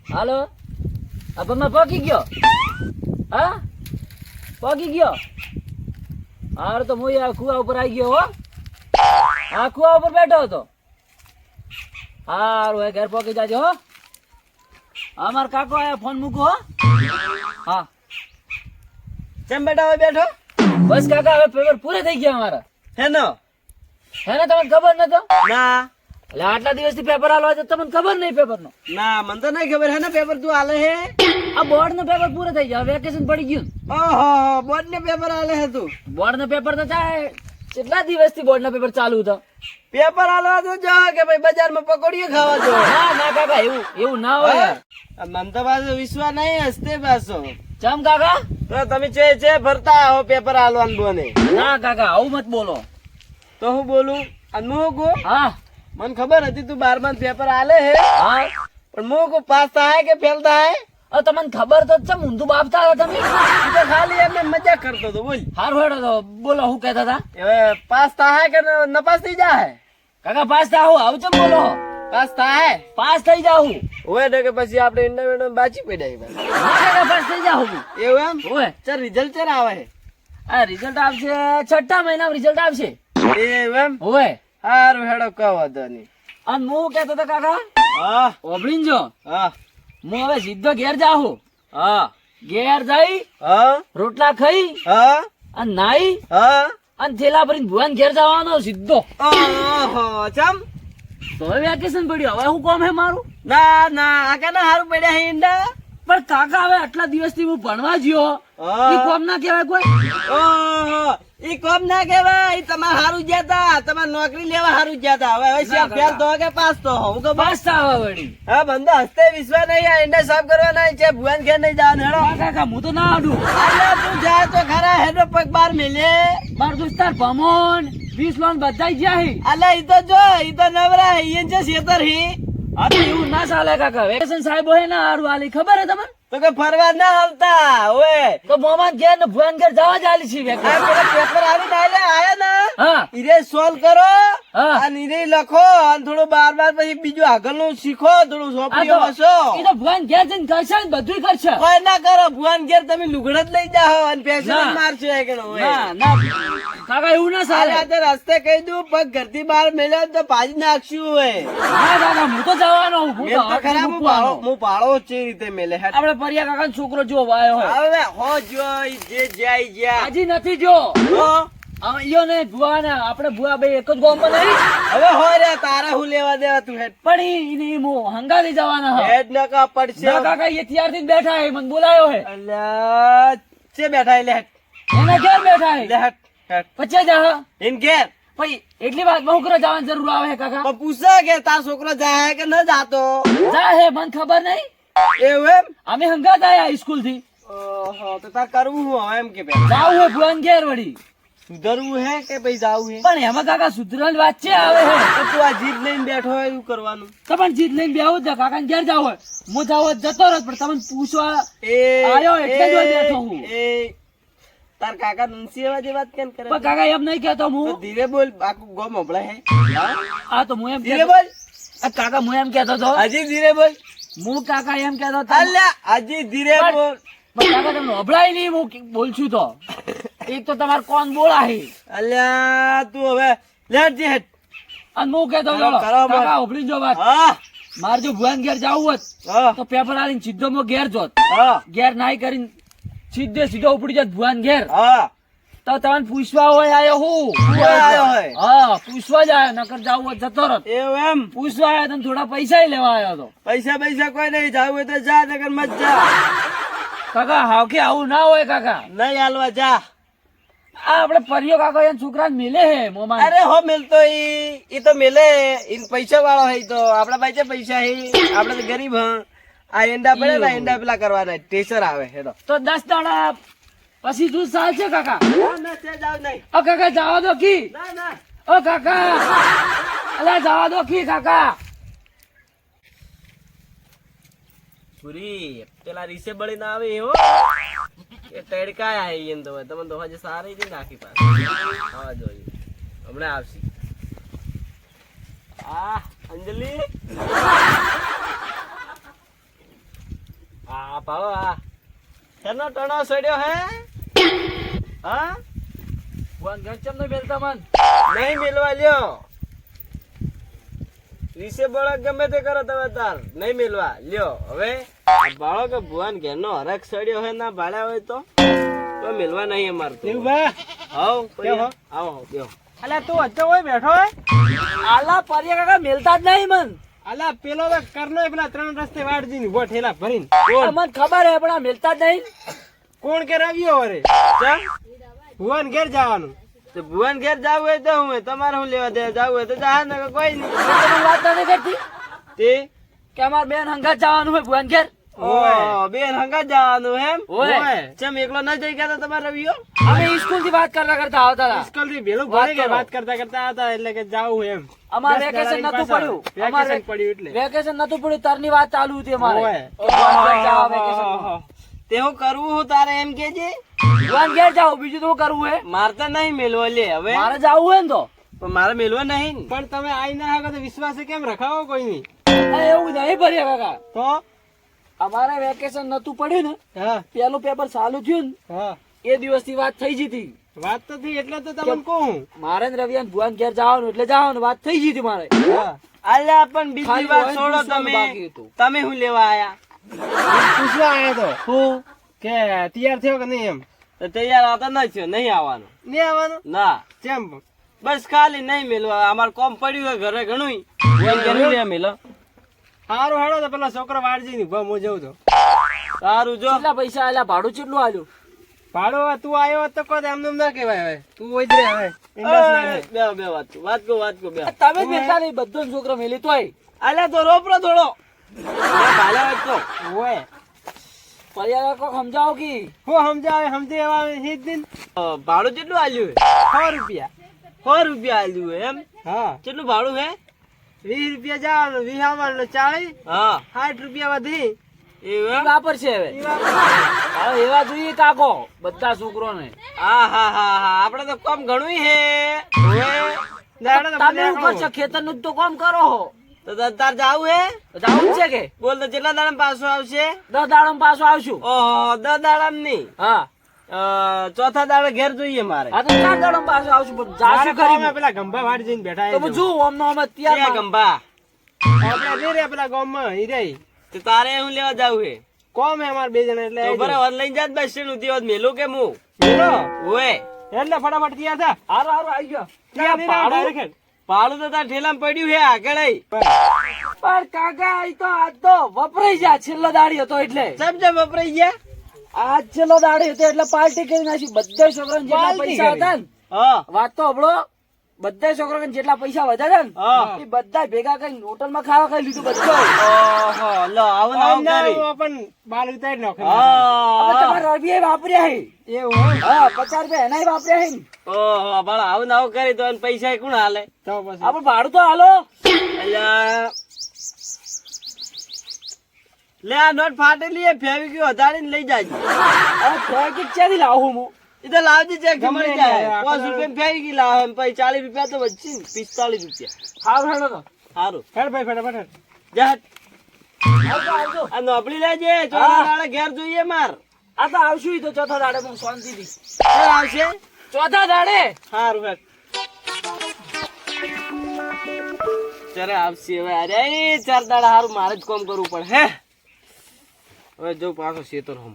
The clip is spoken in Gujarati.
હાલો અબમાં પકી ગયો હા પકી ગયો હાર તો હું આ કુવા ઉપર આવી ગયો હો હા કુવા ઉપર બેઠો હતો હારું એ ઘર પકી જાજો હો અમાર કાકો આયા ફોન મૂકો હો હા કેમ બેટા હવે બેઠો બસ કાકા હવે પેપર પૂરે થઈ ગયા અમારા હેનો હે ને તમને ખબર નતો ના એટલે આટલા દિવસથી પેપર આલવા છે તમને ખબર નહીં પેપર નો ના મને તો નહીં ખબર હે ને પેપર તું આલે હે આ બોર્ડ નું પેપર પૂરે થઈ ગયા વેકેશન પડી ગયું ઓહો બોર્ડ ને પેપર આલે હે તું બોર્ડ નું પેપર તો ચાલે કેટલા દિવસથી બોર્ડ ના પેપર ચાલુ હતો પેપર આલવા તો જો કે ભાઈ બજારમાં પકોડીએ ખાવા જો ના ના કાકા એવું ના હોય યાર મને તો પાછો વિશ્વાસ નહીં હસતે પાછો ચમ કાકા તો તમે છે ફરતા આવો પેપર આલવાનું બોને ના કાકા આવું મત બોલો તો હું બોલું અને હું કહું હા મને ખબર હતી તું 12 પેપર આલે હે હા પણ હું કહું પાસ થાય કે ફેલ થાય તમને ખબર તો છે ઊંધું બાપતા હતા તમે તું તો ખાલી એમને મજાક કરતો તો બોલ હારું હેડો તો બોલો હું કહેતા હતા હવે પાસ થાય કે નપાસ થઈ જાય કાકા પાસ થાવ આવું ચમ બોલો પાસ થાય પાસ થઈ જાઉં હોય ને કે પછી આપણે ઇન્ટરવ્યુ બાચી પડ્યા કાકા પાસ થઈ જાઉં એવું એમ ઓય ચાલ રિઝલ્ટ ચાલ આવે આ રિઝલ્ટ આવશે 6ઠા મહિનામાં રિઝલ્ટ આવશે એવું એમ ઓય હારું હેડો કહો વાંધો નહીં અને હું કહેતો હતો કાકા હા ઓબળીન જો હા હું હવે સીધો ઘેર જાઉં હા ઘેર જઈ હા રોટલા ખાઈ હા અને નાઈ હા અને થેલા ભરીને ભુવન ઘેર જવાનો સીધો ઓહો ચમ તો હવે વેકેશન પડ્યું હવે હું કોમ હે મારું ના ના આ કેના હારું પડ્યા હે ઈંડા પણ કાકા હવે આટલા દિવસથી હું ભણવા ગયો હા. ઈ કોમ ના કહેવાય કોઈ ઓહો ઈ કોમ ના કહેવાય ઈ તમારે હારું જ્યાતા તમારે નોકરી લેવા હારું જ્યાતા હવે શિયાળ ફેલ તો કે પાસ તો હું કે પાસ થાવ વળી હા બંદો હસ્તે વિશ્વાસ નહીં આ ઈંડા સાફ કરવાના છે ભુવન ઘેર નહીં જવાનું હેડો કાકા હું તો ના આડું અલ્યા તું જાય તો ખરા હેડો પગ બાર મેલે માર દોસ્તાર ભમોન 20 લોન બધા ગયા હી અલ્યા ઈ તો જો ઈ તો નવરા ઈ છે શેતર હી આ તો એવું ના ચાલે કાકા વેકેશન સાહેબ હોય ને હારું આલી ખબર હે તમને તો કે ફરવા ના આવતા ઓએ તો મોમાન ઘેર ને ભુવન ઘેર જવા જ આલી છે આ વેકેશન પેલા પેપર આવી નાલે આયા ના હા ઈરે સોલ્વ કરો હા. અને ઈરે લખો અને થોડું બાર પછી બીજું આગળનું શીખો થોડું આ સોંપડીઓ તો વાંચો ઈ તો ભુવન ઘેર જઈને કરશે ને બધું કરશે કોઈ ના કરો ભુવન ઘેર તમે લુગડા જ લઈ જાઓ અને પેશન ના. મારશો એ કે નો ના ના કાકા એવું ના ચાલે રસ્તે કહી દઉં પગ ઘરથી બહાર મેલ્યો ને તો ભાજી નાખશું હોય ના કાકા હું તો જવાનો હું મેલ તો ખરા હું મૂકવાનો. પાળો છે રીતે મેલે હેડ. આપણે પરિયા કાકા છોકરો જો વાયો હોય હવે હો જો ઈ જે જાય જ્યાં હજી નથી જો હો. ઈયો ને ભુવા ને આપણે ભુવા બે એક જ ગામમાં નહીં હવે હો રે તારા હું લેવા દેવા તું હેડ પણ ઈ મો હંગાથી જવાના હા હેડ નકા પડશે ના કાકા એ ત્યારથી જ બેઠા હે મને બોલાયો હે અલ્યા છે બેઠા લે હેડ એના ઘેર બેઠા હે લે હેડ હેડ પછી જા ઇન ઘેર પછી એટલી વાત બહુ કરે જવાની જરૂર આવે હે કાકા પણ પૂછે કે તાર છોકરો જાય કે ન જાતો જા હે મને ખબર નહીં એવું એમ અમે હંગાત આયા સ્કૂલ થી ઓહો તો તાર કરવું હું હવે એમ કે પેલા જાવ હે ભુવન ઘેર વળી સુધરવું હે કે પછી જાવું હે પણ એમાં કાકા સુધરવાની વાત છે આવે હે તો તું આ જીત લઈને બેઠો હોય એવું કરવાનું તમને જીત લઈને બેહો જ કાકા ઘેર જાવ હોય હું જાવ જતો રહો પણ તમને પૂછવા એ આયો એટલે જ હોય બેઠો હું. એ તાર કાકા નંસી એવા જે વાત કેમ કરે પણ કાકા એમ નહીં કહેતો તો હું ધીરે બોલ આખું ગોમ હંભળે હે આ તો હું એમ ધીરે કહેતો બોલ આ કાકા હું એમ કહેતો તો હજી ધીરે બોલ હું કાકા એમ કહેતો તો અલ્યા હજી ધીરે પણ- બોલ પણ કાકા તમને અભળાય નહીં હું બોલ છું તો એક તો તમારે કોણ બોલા હે અલ્યા તું હવે લેટ જે હેડ અને હું કહેતો કરો, ચાલો કરો, બોલ. કાકા ઉભરી જો વાત હા મારે જો ભુવન ઘેર જવું હોત હા તો પેપર આલીને સીધો મો ઘેર જોત હા ઘેર નાઈ કરીને સીધો ઉપડી જાત ભુવન ઘેર હા તો તમને પૂછવા હોય આયો હું આયો હોય? હા પૂછવા જ આયો નકર જાવ હોય જતો રત એવું એમ પૂછવા આયો તને થોડા પૈસા લેવા આવ્યો તો પૈસા પૈસા કોઈ નહીં જાવું હોય તો જા નગર મત જા કાકા હાવ કે આવું ના હોય કાકા નહીં હાલવા જા આ આપડે પરિયો કાકા એના છોકરા મેલે હે મોમાં અરે હો મિલતો ઈ તો મેલે ઈ પૈસા વાળો હે ઈ તો આપડા પાસે પૈસા હે આપડે તો ગરીબ હ આ એંડા પડે ને એંડા પેલા કરવાના ટેસર આવે હેડો તો 10 દાડા પછી તું ચાલશે કાકા ના તે જાવ નહીં ઓ કાકા જવા દો કી ના ના ઓ કાકા અલા જવા દો કી કાકા પૂરી પેલા રીસે બળી ના આવે હો એ તડકા આય એમ તો તમને તો હજે સારી જ નાખી પાસ આવા જોઈએ હમણાં આવશે આ અંજલિ આ ભાળો આ એનો ટણો સડ્યો હે હા ભુવન ઘેર ચમ નહીં મેલતા મન નહીં મેલવા લ્યો રીસે બળક ગમે તે કરો તમે તાર નહીં મેલવા લ્યો હવે આ બાળક ભુવન ઘેરનો હરખ સડ્યો હોય ના ભાડ્યા હોય તો મેલવા નહીં અમાર તો આવો કેવો? આવો બેહો અલ્યા તું હજુ હોય બેઠો હોય આલા પરિયા કાકા મેલતા જ નહીં મન અલ્યા પેલો તો કરનો એ પેલા 3 રસ્તે વાડજી ની ઉભો ઠેલા ભરીને મને ખબર હે પણ આ મેલતા જ નહીં કોણ કે રવ્યો વરે ચમ ભુવન ઘેર જવાનું તો ભુવન ઘેર જાવું હોય તો હું તમારે હું લેવા દે જાવું હોય તો જા ને કોઈ નહીં તમે વાત નથી કરતી તે કે અમાર બેન હંગાત જવાનું હોય ભુવન ઘેર ઓય બેન હંગા જવાનું એમ ઓય ચમ એકલો ન જઈ ગયા તમારે રવિયો અમે સ્કૂલ થી વાત કરતા આવતા હતા સ્કૂલ થી ભેલું વાત ભરે કે કરો. વાત કરતા હતા એટલે કે જાવું એમ અમાર 10 વેકેશન દાડાની નતું પાછળ. પડ્યું અમાર વેકેશન પડ્યું એટલે વેકેશન નતું પડ્યું તારની વાત ચાલુ હતી અમારે ઓય. કે ભુવન ઘેર જાઓ વેકેશનમાં. તે હું કરવું હું તારે એમ કેજે ભુવન ઘેર જાઓ બીજું તો શું કરવું હે મારે તો નહીં મેલવો લે હવે મારે જાવું હોય ને તો પણ મારે મેલવો નહીં ને. પણ તમે આઈ ના હકો તો વિશ્વાસે કેમ રખાવો કોઈ નહીં આ એવું નહીં ભર્યા કાકા તો અમારે વેકેશન નતું પડ્યું ને હા પેલું પેપર ચાલુ થયું ને હા એ દિવસ ની વાત થઈ જતી વાત તો થઈ એટલે તો તમને કહું મારે ને રવિ ભુવન ઘેર જવાનું એટલે જવાનું વાત થઈ જતી મારે હા અલ્યા પણ બીજી ખાલી વાત ઓઇલ છોડો પૂછવાનું તમે બાકી હતું. તમે શું લેવા આયા પૂછવા આવ્યો તો હું કે તૈયાર થયો કે નહીં એમ તો તૈયાર આવતા ન થયો નહીં આવવાનું નહીં આવવાનું ના કેમ બસ ખાલી નહીં મેલવા અમારે કોમ પડ્યું હોય ઘરે ઘણું ભુવન ઘેર લે મેલો સારું હાડો તો પેલા છોકરો વાડજી ની ઉભા હું જઉં તો સારું જો કેટલા પૈસા આલ્યા ભાડું કેટલું આલ્યું ભાડો તું આવ્યો હોત તો કોઈ એમને એમ ના કહેવાય હવે તું હોય જ રે હવે ઇન્ડસ ના રે. બે વાત કહો બે તમે જ મેલતા નહીં બધો જ છોકરો મેલી તોય અલ્યા તો રોપડો થોડો ભાલે વાત તો હોય પરિવાર કોક સમજાવો કે હું સમજાવે સમજે એવા હિત દિન ભાડું કેટલું આલ્યું 100 રૂપિયા 100 રૂપિયા આલ્યું એમ હા કેટલું ભાડું હે 20 રૂપિયા જવાનું 20 આવવાનું 40 હા 60 રૂપિયા વધી એવું એમ વાપરશે હવે ઈ વાત હવે એવા જોઈએ કાકો બધા છોકરોને હા હા હા હા આપણે તો કામ ઘણું હે ઓએ. દાડો તો તમે શું કરશો ખેતર નું તો કામ કરો હો તો તાર જાવું હે તો જાવું જ છે કે બોલ તો કેટલા દાડા પાછો આવશે 10 દાડમ પાછો આવશું ઓહો 10 દાડા નહીં હા ચોથા દાડે ઘેર જોઈએ મારે આ તો 4 દાડમ પાછો આવશું પણ જાશું જાશું ખરી કરી પેલા ગંભા વાડી જઈને બેઠા તો હું જોઉં આમ નો આમ જ ક્યાં તૈયાર ગંભા આપણે રે રે પેલા ગામમાં ઈ રે તો તારે હું લેવા જાવું હે કોમ હે અમાર બે જણા એટલે તો આઈ બરાબર લઈને જાત બસ સ્ટેન્ડ ઉધી હોત મેલું કે હું બોલો ઓએ એટલે ફટાફટ તૈયાર થા હારું હારું આવી ગયો ત્યાં નહીં ભાડું? ડાયરેક્ટ ભાડું તો તાર ઠેલામાં પડ્યું હે આગળ આઈ. પણ કાકા આ તો આજ તો વપરાઈ જા છેલ્લો દાડી હતો એટલે સમજે વપરાઈ ગયા આજ છેલ્લો દાડી હતો એટલે પાર્ટી કરી નાખી બધા છોકરાને જેટલા પાર્ટી પૈસા કરી. હતા ને હા વાત તો હબળો બધા છોકરાને જેટલા પૈસા વધ્યા હતા હા. ને એ બધા ભેગા કરીને હોટલ માં ખાવા ખાઈ લીધું બધું ઓહો લો આવું ના અમને કરી આપણ બાલ ઉતારી નાખે હા તમારા રવિએ વાપર્યા હે એવું હોય હા 50 રૂપિયા એનાય વાપર્યા હે ને ઓહો પણ આવું ના કરી તો એને પૈસા કોણ હાલે તો પછી આપણે ભાડું તો હાલો અલ્યા લે આ નોટ ફાટેલી હે ફેવી ગયો વધારીને લઈ જાજે હવે ફેંકી ક્યાંથી લાવું હું એ તો લાવજે ચેક ગમે મળી ત્યાં જાય આખો 5 રૂપિયા ફેવી ગઈ લાવે એમ પછી 40 રૂપિયા તો વચ્ચે ને 45 રૂપિયા હારું હેડો તો સારું હેડ ભાઈ ફટાફટ જા આવજો આવજો આ નોપડી લેજે ચોથા દાડે ઘેર જોઈએ માર આ તો આવશું ઈ તો ચોથા દાડે હું શાંતિથી ક્યારે આવશે ચોથા દાડે સારું હેડ ત્યારે આવશે હવે અરે 4 દાડા હારું મારે જ કામ કરવું પડે હે હવે જો પાછો શેતર હમ